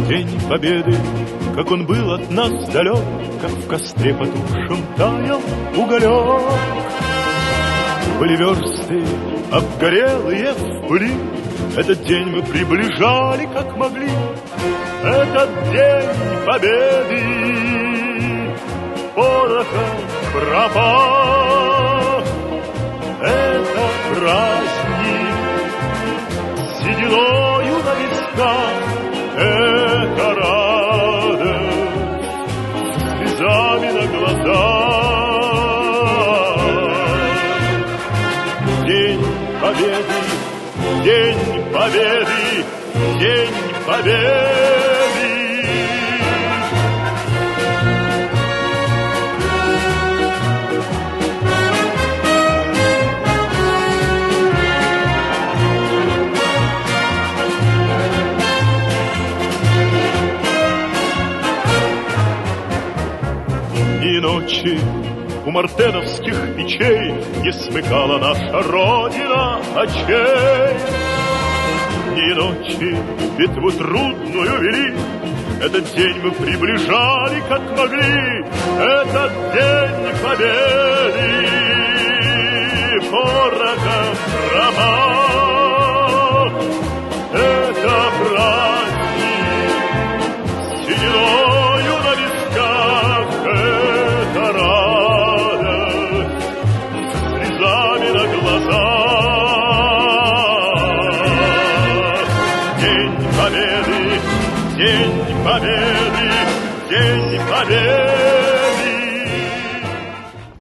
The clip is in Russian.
День Победы, как он был от нас далек, как в костре потухшем таял уголек. Были версты обгорелые в пыли, этот день мы приближали, как могли. Этот день Победы порохом пропах. Это праздник сединою на висках, это радость с слезами на глазах. День Победы, День Победы, День Победы. И ночи у мартеновских печей не смыкала наша Родина очей. Дни и ночи битву трудную вели, этот день мы приближали, как могли. Этот день Победы порохом пропах. Это праздник сединою на висках, это радость с слезами на глазах. День Победы, День Победы, День Победы.